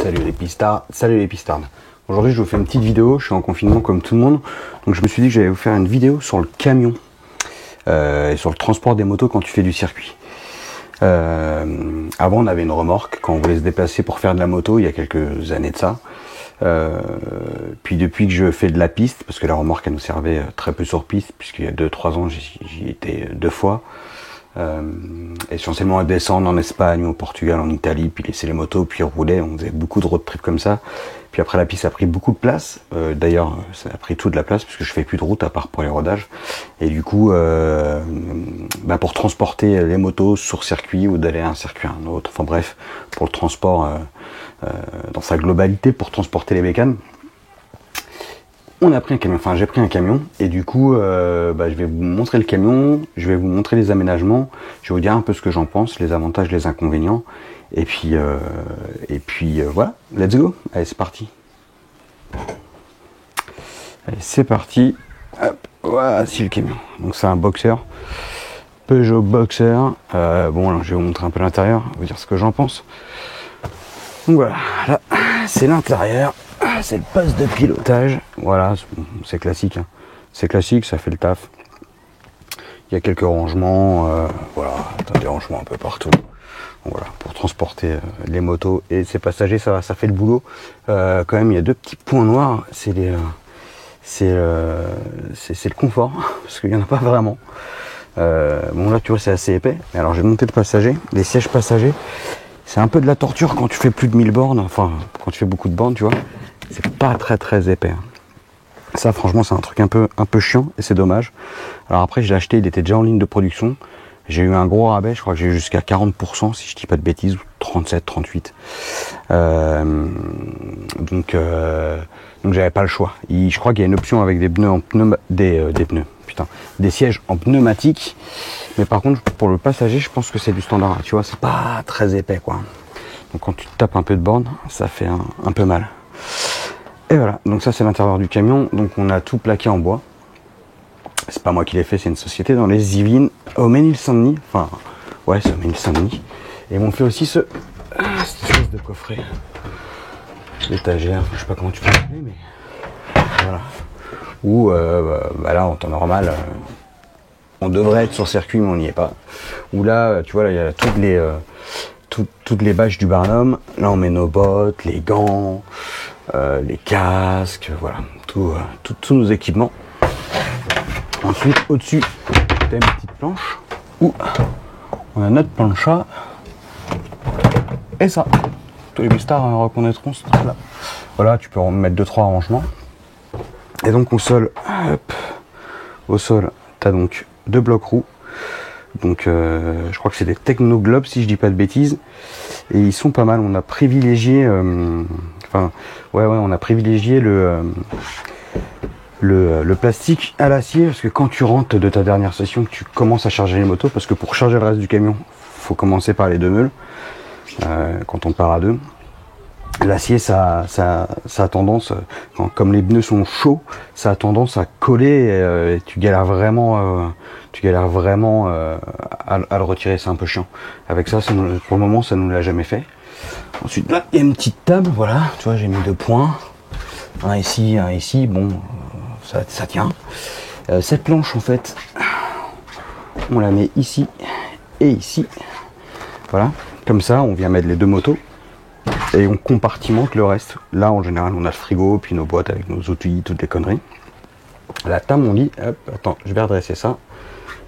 Salut les pistards, salut les pistardes. Aujourd'hui je vous fais une petite vidéo, je suis en confinement comme tout le monde, donc je me suis dit que j'allais vous faire une vidéo sur le camion et sur le transport des motos quand tu fais du circuit. Avant on avait une remorque quand on voulait se déplacer pour faire de la moto il y a quelques années de ça. Puis depuis que je fais de la piste, parce que la remorque elle nous servait très peu sur piste, puisqu'il y a 2-3 ans j'y étais 2 fois. Essentiellement à descendre en Espagne, au Portugal, en Italie, puis laisser les motos, puis rouler. On faisait beaucoup de road trip comme ça. Puis après la piste a pris beaucoup de place. D'ailleurs, ça a pris toute la place puisque je fais plus de route à part pour les rodages. Et du coup, pour transporter les motos sur circuit ou d'aller à un circuit à un autre. Enfin bref, pour le transport dans sa globalité, pour transporter les bécanes. On a pris un camion, enfin j'ai pris un camion et du coup je vais vous montrer le camion, je vais vous montrer les aménagements, je vais vous dire un peu ce que j'en pense, les avantages, les inconvénients et puis voilà, let's go, allez c'est parti. Allez c'est parti, hop, voici le camion, donc c'est un Boxer, Peugeot Boxer, bon là, je vais vous montrer un peu l'intérieur, vous dire ce que j'en pense. Donc voilà, là c'est l'intérieur. C'est le poste de pilotage, voilà, c'est classique, hein. C'est classique, ça fait le taf. Il y a quelques rangements, voilà, des rangements un peu partout. Donc voilà, pour transporter les motos et ses passagers, ça fait le boulot. Quand même, il y a 2 petits points noirs, c'est le confort, parce qu'il n'y en a pas vraiment. Bon là, tu vois, c'est assez épais. Mais alors, j'ai monté le passager, les sièges passagers. C'est un peu de la torture quand tu fais plus de 1000 bornes, enfin, quand tu fais beaucoup de bornes, tu vois. C'est pas très épais. Ça franchement c'est un truc un peu chiant et c'est dommage. Alors après je l'ai acheté, il était déjà en ligne de production. J'ai eu un gros rabais, je crois que j'ai eu jusqu'à 40% si je dis pas de bêtises, ou 37, 38. Donc j'avais pas le choix. Je crois qu'il y a une option avec des pneus en des sièges en pneumatique. Mais par contre pour le passager je pense que c'est du standard. Tu vois, c'est pas très épais quoi. Donc quand tu tapes un peu de borne, ça fait un peu mal. Et voilà, donc ça c'est l'intérieur du camion, donc on a tout plaqué en bois. C'est pas moi qui l'ai fait, c'est une société dans les Yvelines, au Mesnil-Saint-Denis, enfin, ouais c'est au Mesnil-Saint-Denis. Et ils m'ont fait aussi cette espèce de coffret, l'étagère, je sais pas comment tu peux l'appeler, mais voilà. Où, là en temps normal, on devrait être sur circuit mais on n'y est pas. Où là, tu vois, là il y a toutes les bâches du Barnum. Là on met nos bottes, les gants, les casques, voilà, tous nos équipements. Ensuite au-dessus t'as une petite planche où on a notre plancha et ça. Tous les pistards reconnaîtront ce truc là. Voilà, tu peux en mettre 2-3 rangements. Et donc au sol, hop, au sol t'as donc 2 blocs roux. Donc je crois que c'est des Technoglobes si je dis pas de bêtises. Et ils sont pas mal, on a privilégié on a privilégié le plastique à l'acier parce que quand tu rentres de ta dernière session, que tu commences à charger les motos, parce que pour charger le reste du camion, faut commencer par les 2 meules quand on part à 2. L'acier ça a tendance, comme les pneus sont chauds, ça a tendance à coller et tu galères vraiment à le retirer, c'est un peu chiant. Avec ça, pour le moment ça nous l'a jamais fait. Ensuite là il y a une petite table, voilà, tu vois j'ai mis 2 points, un ici, bon ça tient. Cette planche en fait on la met ici et ici, voilà, comme ça on vient mettre les 2 motos et on compartimente le reste. Là en général on a le frigo, puis nos boîtes avec nos outils, toutes les conneries. Là t'as mon lit, hop, attends, je vais redresser ça.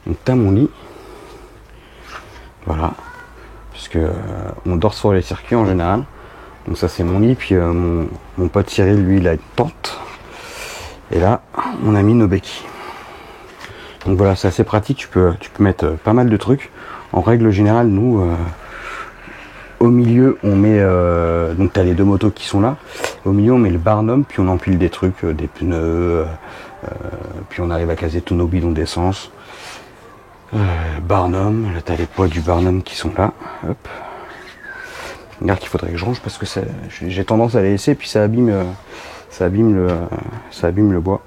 Donc t'as mon lit, voilà, parce que on dort sur les circuits en général. Donc ça c'est mon lit, puis mon pote Cyril lui il a une tente. Et là on a mis nos béquilles. Donc voilà, c'est assez pratique, tu peux mettre pas mal de trucs. En règle générale nous au milieu on met donc t'as les 2 motos qui sont là. Au milieu on met le Barnum, puis on empile des trucs, des pneus, puis on arrive à caser tous nos bidons d'essence. Barnum, là t'as les poids du Barnum qui sont là. Hop. Regarde qu'il faudrait que je range parce que j'ai tendance à les laisser puis ça abîme le bois.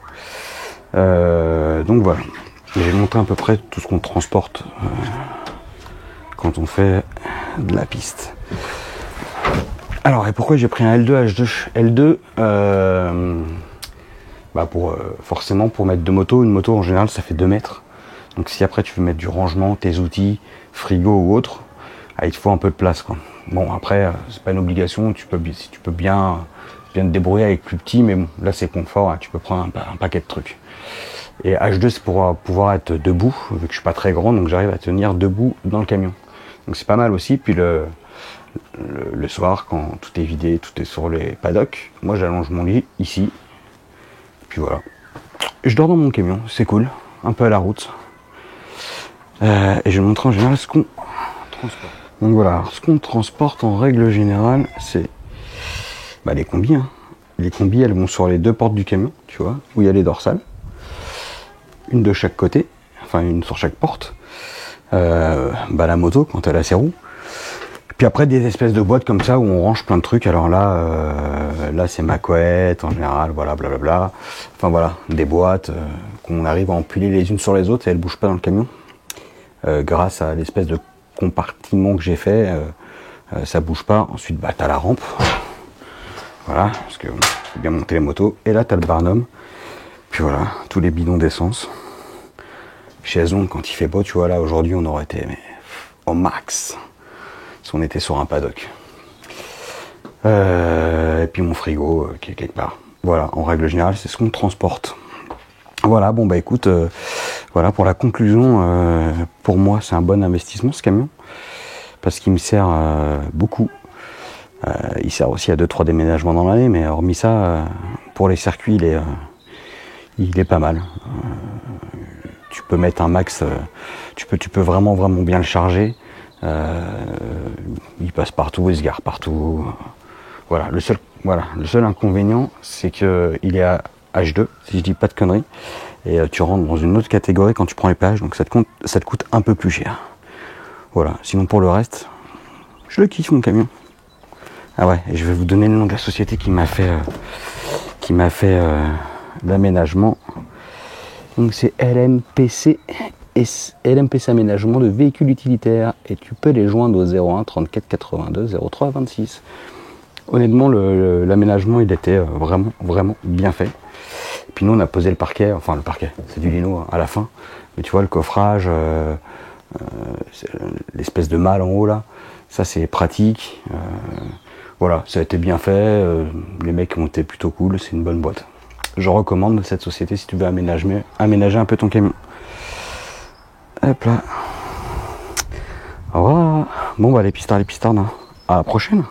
Donc voilà. J'ai montré à peu près tout ce qu'on transporte quand on fait de la piste. Alors, et pourquoi j'ai pris un L2 H2? L2, forcément pour mettre deux motos. Une moto en général ça fait 2 mètres. Donc si après tu veux mettre du rangement, tes outils, frigo ou autre, il te faut un peu de place, quoi. Bon après c'est pas une obligation, si tu peux bien te débrouiller avec plus petit, mais bon là c'est confort, hein, tu peux prendre un paquet de trucs. Et H2 c'est pour pouvoir être debout, vu que je suis pas très grand, donc j'arrive à tenir debout dans le camion. Donc c'est pas mal aussi. Puis le soir, quand tout est vidé, tout est sur les paddocks, moi j'allonge mon lit ici, puis voilà. Je dors dans mon camion, c'est cool, un peu à la route. Et je vais montrer en général ce qu'on transporte. Donc voilà, alors, ce qu'on transporte en règle générale, c'est les combis. Hein. Les combis, elles vont sur les 2 portes du camion, tu vois, où il y a les dorsales. Une de chaque côté, enfin une sur chaque porte. La moto, quand elle a ses roues. Puis après des espèces de boîtes comme ça où on range plein de trucs. Alors là c'est ma couette en général, voilà, blablabla. Enfin voilà, des boîtes qu'on arrive à empiler les unes sur les autres et elles bougent pas dans le camion. Grâce à l'espèce de compartiment que j'ai fait, ça bouge pas. Ensuite t'as la rampe. Voilà, parce que faut bien monter les motos. Et là t'as le barnum. Puis voilà, tous les bidons d'essence. Chez Onde quand il fait beau, tu vois, là aujourd'hui on aurait été au max. Si on était sur un paddock. Et puis mon frigo qui est quelque part. Voilà, en règle générale, c'est ce qu'on transporte. Voilà, bon écoute, voilà pour la conclusion, pour moi c'est un bon investissement ce camion, parce qu'il me sert beaucoup. Il sert aussi à 2-3 déménagements dans l'année, mais hormis ça, pour les circuits, il est pas mal. Tu peux mettre un max, tu peux vraiment bien le charger. Il passe partout, il se gare partout. Voilà, le seul inconvénient, c'est que il est à H2, si je dis pas de conneries, et tu rentres dans une autre catégorie quand tu prends les péages, donc ça te coûte un peu plus cher. Voilà, sinon pour le reste, je le kiffe mon camion. Ah ouais, et je vais vous donner le nom de la société qui m'a fait l'aménagement. Donc c'est LMPC Aménagement de véhicules utilitaires, et tu peux les joindre au 01 34 82 03 26. Honnêtement, l'aménagement il était vraiment bien fait. Et puis nous on a posé le parquet, enfin le parquet, c'est du lino à la fin, mais tu vois le coffrage, l'espèce de malle en haut là, ça c'est pratique. Voilà, ça a été bien fait, les mecs ont été plutôt cool, c'est une bonne boîte. Je recommande cette société si tu veux aménager un peu ton camion. Hop là. Au revoir. Bon les pistards, à la prochaine.